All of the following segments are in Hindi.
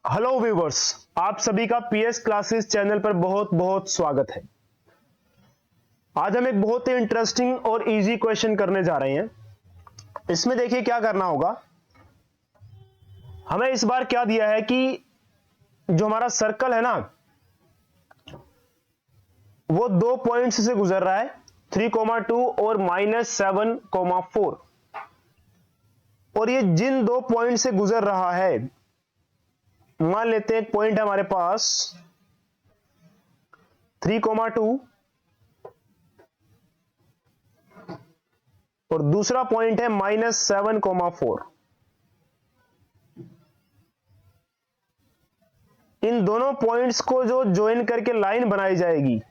हेलो व्यूवर्स, आप सभी का पीएस क्लासेस चैनल पर बहुत बहुत स्वागत है। आज हम एक बहुत ही इंटरेस्टिंग और इजी क्वेश्चन करने जा रहे हैं। इसमें देखिए क्या करना होगा। हमें इस बार क्या दिया है कि जो हमारा सर्कल है ना, वो दो पॉइंट्स से गुजर रहा है, 3,2 और -7,4। और ये जिन दो पॉइंट से गुजर रहा है, मान लेते हैं एक पॉइंट है हमारे पास 3,2 और दूसरा पॉइंट है -7,4। इन दोनों पॉइंट्स को जो ज्वाइन करके लाइन बनाई जाएगी,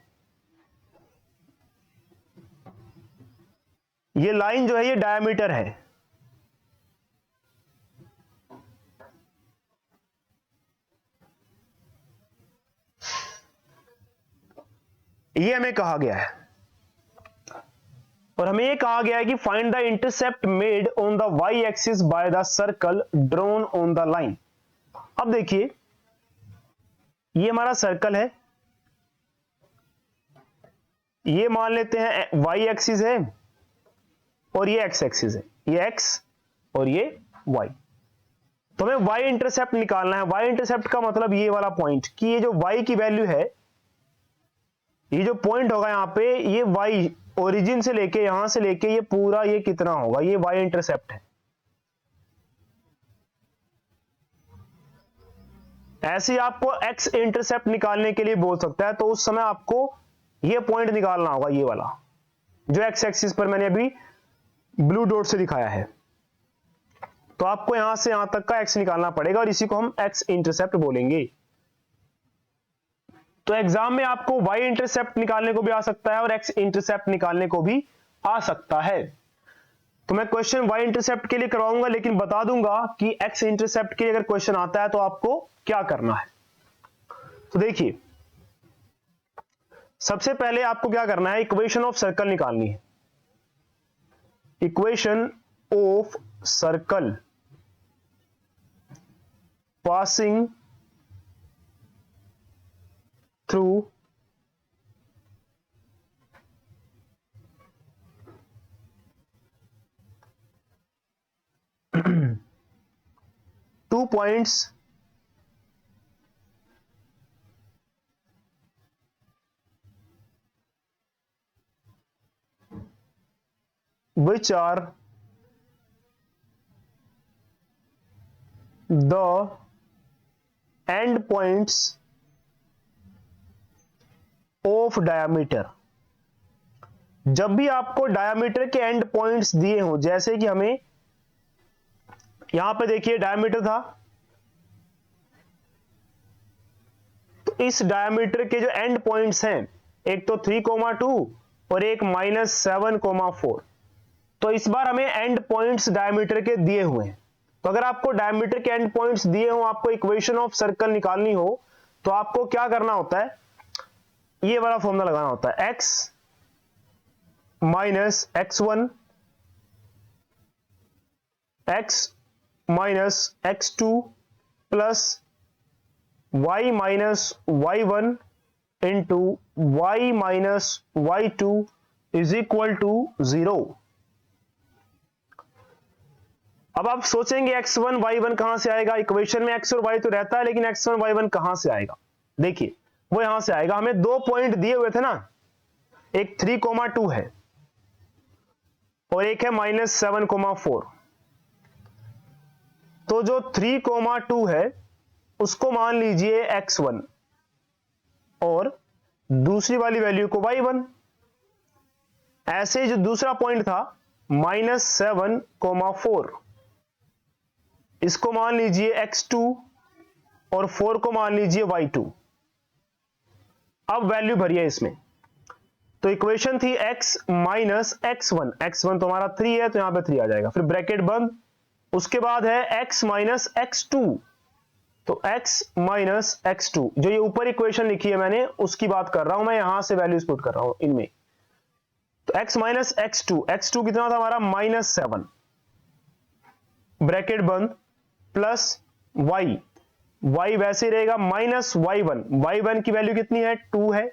ये लाइन जो है ये डायमीटर है। ये हमें कहा गया है और हमें ये कहा गया है कि find the intercept made on the y axis by the circle drawn on the line. अब देखिए, ये हमारा सर्कल है, ये मान लेते हैं वाई एक्सिस है और ये एक्स एक्सिस है, ये एक्स और ये वाई। तो हमें वाई इंटरसेप्ट निकालना है। वाई इंटरसेप्ट का मतलब ये वाला पॉइंट, कि ये जो वाई की वैल्यू है, ये जो पॉइंट होगा यहां पे, ये वाई ओरिजिन से लेके यहां से लेके ये पूरा ये कितना होगा, ये वाई इंटरसेप्ट है। ऐसे ही आपको एक्स इंटरसेप्ट निकालने के लिए बोल सकता है, तो उस समय आपको ये पॉइंट निकालना होगा, ये वाला जो एक्स एक्सिस पर मैंने अभी ब्लू डॉट से दिखाया है। तो आपको यहां से यहां तक का एक्स निकालना पड़ेगा और इसी को हम एक्स इंटरसेप्ट बोलेंगे। तो एग्जाम में आपको वाई इंटरसेप्ट निकालने को भी आ सकता है और एक्स इंटरसेप्ट निकालने को भी आ सकता है। तो मैं क्वेश्चन वाई इंटरसेप्ट के लिए करवाऊंगा, लेकिन बता दूंगा कि एक्स इंटरसेप्ट के लिए अगर क्वेश्चन आता है तो आपको क्या करना है। तो देखिए, सबसे पहले आपको क्या करना है, इक्वेशन ऑफ सर्कल निकालनी है। Equation of circle passing through two points which are the end points of diameter। जब भी आपको डायमीटर के एंड पॉइंट्स दिए हों, जैसे कि हमें यहां पे देखिए डायमीटर था, तो इस डायमीटर के जो एंड पॉइंट्स हैं, एक तो 3,2 और एक -7,4। तो इस बार हमें एंड पॉइंट्स डायमीटर के दिए हुए हैं। तो अगर आपको डायमीटर के एंड पॉइंट्स दिए हो, आपको इक्वेशन ऑफ सर्कल निकालनी हो, तो आपको क्या करना होता है, ये वाला फॉर्मूला लगाना होता है, x minus x1 x minus x2 plus y minus y1 into y minus y2 is equal to 0। अब आप सोचेंगे x1 y1 कहां से आएगा, इक्वेशन में x और y तो रहता है, लेकिन x1 y1 कहां से आएगा। देखिए, वो यहां से आएगा। हमें दो पॉइंट दिए हुए थे ना, एक 3,2 है और एक है -7,4। तो जो 3,2 है उसको मान लीजिए x1 और दूसरी वाली वैल्यू को y1। ऐसे जो दूसरा पॉइंट था -7,4, इसको मान लीजिए x2 और 4 को मान लीजिए y2। अब वैल्यू भरिए इसमें। तो इक्वेशन थी x माइनस x1, x1 तो हमारा 3 है, तो यहां पे 3 आ जाएगा, फिर ब्रैकेट बंद। उसके बाद है x माइनस x2, तो x माइनस x2, जो ये ऊपर इक्वेशन लिखी है मैंने उसकी बात कर रहा हूं, मैं यहां से वैल्यूज पुट कर रहा हूं इनमें। तो x माइनस x2, x2 कितना था हमारा -7, ब्रैकेट बंद, प्लस y y वैसे ही रहेगा माइनस y1 की वैल्यू कितनी है 2 है,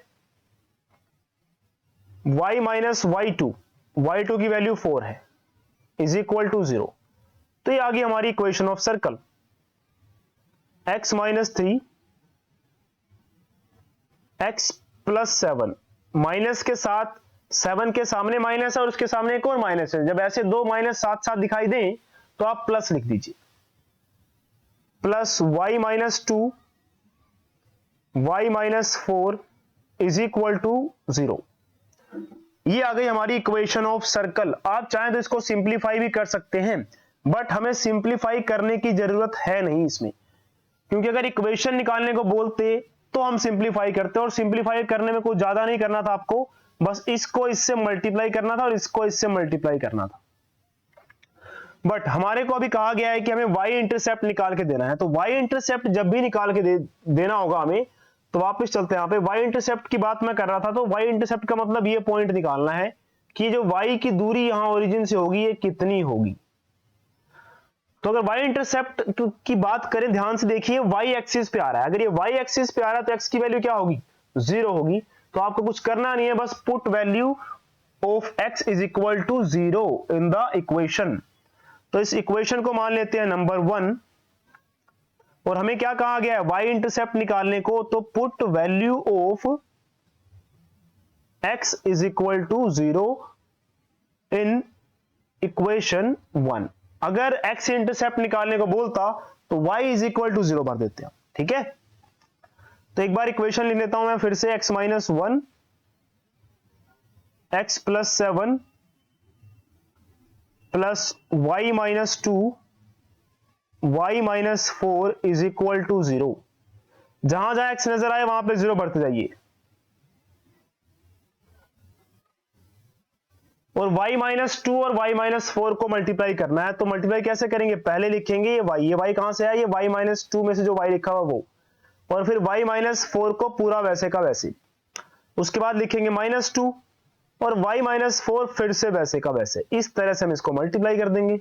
y माइनस y2 की वैल्यू 4 है, इज इक्वल टू 0। तो ये आ गई हमारी equation of circle. x minus 3 x plus 7, minus के साथ 7 के सामने माइनस है और उसके सामने एक और माइनस है, जब ऐसे दो माइनस साथ साथ दिखाई दें तो आप प्लस लिख दीजिए, plus y minus 2 y minus 4 is equal to 0। ये आ गई हमारी इक्वेशन ऑफ सर्कल। आप चाहें तो इसको सिंप्लीफाई भी कर सकते हैं, बट हमें सिंप्लीफाई करने की जरूरत है नहीं इसमें, क्योंकि अगर इक्वेशन निकालने को बोलते तो हम सिंप्लीफाई करते, और सिंप्लीफाई करने में कुछ ज्यादा नहीं करना था आपको, बस इसको इससे मल्टीप्लाई करना था और इसको इससे मल्टीप्लाई करना था। बट हमारे को अभी कहा गया है कि हमें y इंटरसेप्ट निकाल के देना है, तो y इंटरसेप्ट जब भी निकाल के देना होगा हमें, तो वापस चलते हैं यहाँ पे। y इंटरसेप्ट की बात मैं कर रहा था, तो y इंटरसेप्ट का मतलब ये पॉइंट निकालना है कि जो y की दूरी यहां ओरिजिन से होगी ये कितनी होगी। तो अगर y इंटरसेप्ट की बात करें, ध्यान से देखिए, y एक्सिस पे आ रहा है, अगर ये y एक्सिस पे आ रहा है तो x की वैल्यू क्या होगी 0 होगी। तो आपको कुछ करना नहीं है, बस put value of x is equal to 0 in the equation. तो इस इक्वेशन को मान लेते हैं नंबर 1, और हमें क्या कहा गया है y इंटरसेप्ट निकालने को, तो put value of x is equal to 0 in equation 1। अगर x इंटरसेप्ट निकालने को बोलता तो y इज इक्वल टू 0 भर देते हैं, ठीक है। तो एक बार इक्वेशन लिख लेता हूं मैं फिर से, x minus 1 x plus 7 plus y minus 2 y minus 4 is equal to 0। जहां जहां x नजर आए वहां पे 0 बढ़ते जाइए, और y माइनस 2 और y माइनस 4 को मल्टीप्लाई करना है। तो मल्टीप्लाई कैसे करेंगे, पहले लिखेंगे ये y कहां से आया, ये y माइनस 2 में से जो y लिखा हुआ वो, और फिर y माइनस 4 को पूरा वैसे का वैसे, उसके बाद लिखेंगे माइनस 2 और y माइनस 4 फिर से वैसे का वैसे। इस तरह से हम इसको मल्टीप्लाई कर देंगे।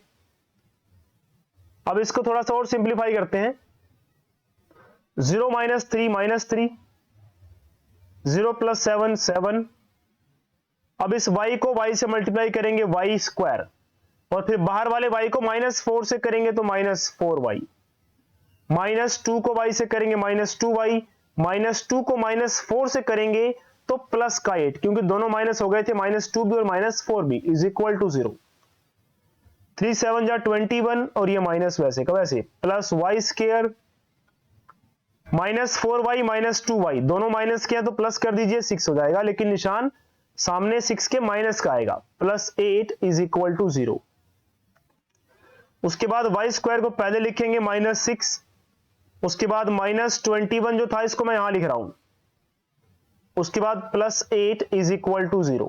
अब इसको थोड़ा सा और सिंप्लीफाई करते हैं, 0 माइनस 3 माइनस 3, 0 प्लस 7 7। अब इस y को y से मल्टीप्लाई करेंगे y स्क्वायर, और फिर बाहर वाले y को माइनस 4 से करेंगे तो माइनस 4y, माइनस 2 को y से करेंगे माइनस 2y, माइनस 2 को माइनस 4 से करेंगे तो प्लस का 8, क्योंकि दोनों माइनस हो गए थे, माइनस 2 भी और माइनस 4 भी, इज इक्वल टू 0। 3 7 जा 21, और ये माइनस वैसे का वैसे, plus y square minus 4y minus 2y, दोनों माइनस किया तो प्लस कर दीजिए 6 हो जाएगा, लेकिन निशान सामने 6 के माइनस का आएगा, प्लस 8 इज इक्वल टू 0। उसके बाद y स्क्वायर को पहले लिखेंगे माइनस 6, उसके बाद माइनस 21 जो था इसको मैं यहां लिख रहा हूं, उसके बाद plus 8 is equal to 0।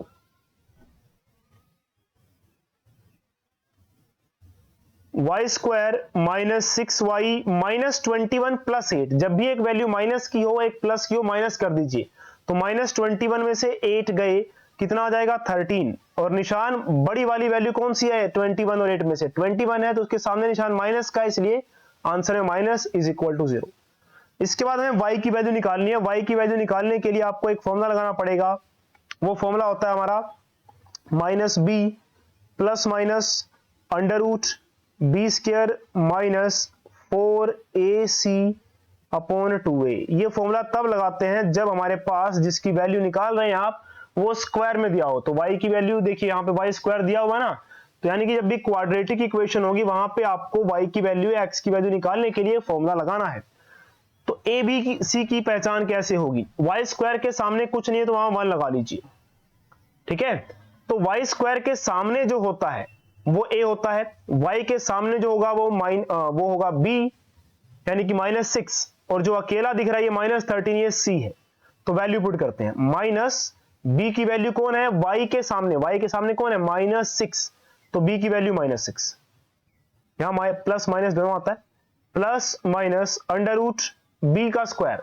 y square minus 6y minus 21 plus 8, जब भी एक वैल्यू माइनस की हो एक प्लस की हो माइनस कर दीजिए, तो माइनस 21 में से 8 गए, कितना आ जाएगा 13, और निशान बड़ी वाली वैल्यू कौन सी है 21 और 8 में से 21 है, तो उसके सामने निशान माइनस का, इसलिए आंसर में माइनस इज इक्वल टू 0। इसके बाद हमें y की वैल्यू निकालनी है। y की वैल्यू निकालने के लिए आपको एक फॉर्मूला लगाना पड़ेगा, वो फॉर्मूला होता है हमारा minus b plus minus under root b square minus 4ac upon 2a। ये फॉर्मूला तब लगाते हैं जब हमारे पास जिसकी वैल्यू निकाल रहे हैं आप वो स्क्वायर में दिया हो। तो y की वैल्यू देखिए यहाँ पे y स्क्वायर दिया हुआ ना, तो यानी कि जब भी क्वाड्रेटिक इक्वेशन होगी वहां पे आपको y की वैल्यू या x की वैल्यू निकालने के लिए फॉर्मूला लगाना है। तो a b c की पहचान कैसे होगी, y स्क्वायर के सामने कुछ नहीं है तो वहां 1 लगा लीजिए, ठीक है। तो y स्क्वायर के सामने जो होता है वो a होता है, y के सामने जो होगा वो होगा b यानी कि माइनस 6, और जो अकेला दिख रहा है ये माइनस 13 ये c है। तो वैल्यू पुट करते हैं, माइनस b की वैल्यू कौन है y के सामने कौन है माइनस 6, तो b की वैल्यू माइनस 6, यहां प्लस माइनस दोनों आता है, plus minus under root b का स्क्वायर,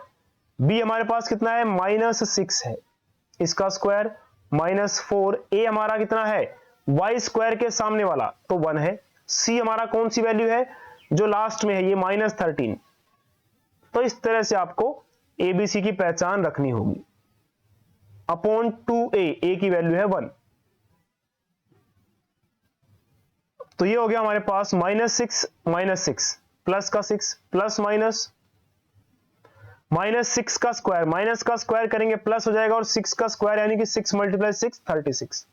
b हमारे पास कितना है माइनस 6 है, इसका स्क्वायर माइनस 4, a हमारा कितना है y स्क्वायर के सामने वाला तो 1 है, c हमारा कौन सी वैल्यू है जो लास्ट में है ये माइनस 13, तो इस तरह से आपको ABC की पहचान रखनी होगी। अपॉन 2a, a की वैल्यू है 1, तो ये हो गया हमारे पास -6 प्लस का 6 प्लस -6 का स्क्वायर, माइनस का स्क्वायर करेंगे प्लस हो जाएगा, और 6 का स्क्वायर यानी कि 6 × 6 36,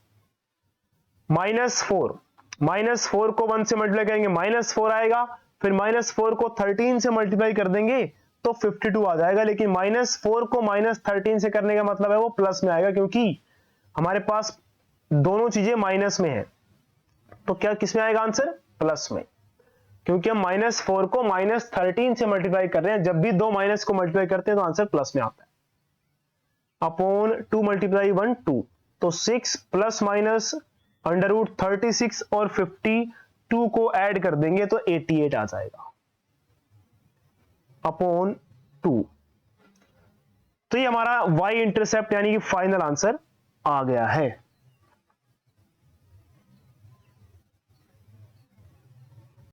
-4 को 1 से मल्टीप्लाई करेंगे -4 आएगा, फिर -4 को 13 से मल्टीप्लाई कर देंगे तो 52 आ जाएगा। लेकिन -4 को -13 से करने का मतलब है वो प्लस में आएगा, क्योंकि हमारे पास दोनों चीजें माइनस में है, तो क्या किस में आएगा आंसर? प्लस में, क्योंकि हम -4 को -13 से मल्टीप्लाई कर रहे हैं। जब भी दो माइनस को मल्टीप्लाई करते हैं तो आंसर प्लस में आता है। अपॉन 2 × 1 2, तो 6 प्लस माइनस √36 और 52 को ऐड कर देंगे तो 88 आ जाएगा अपॉन 2। तो ये हमारा y इंटरसेप्ट यानी कि फाइनल आंसर आ गया है।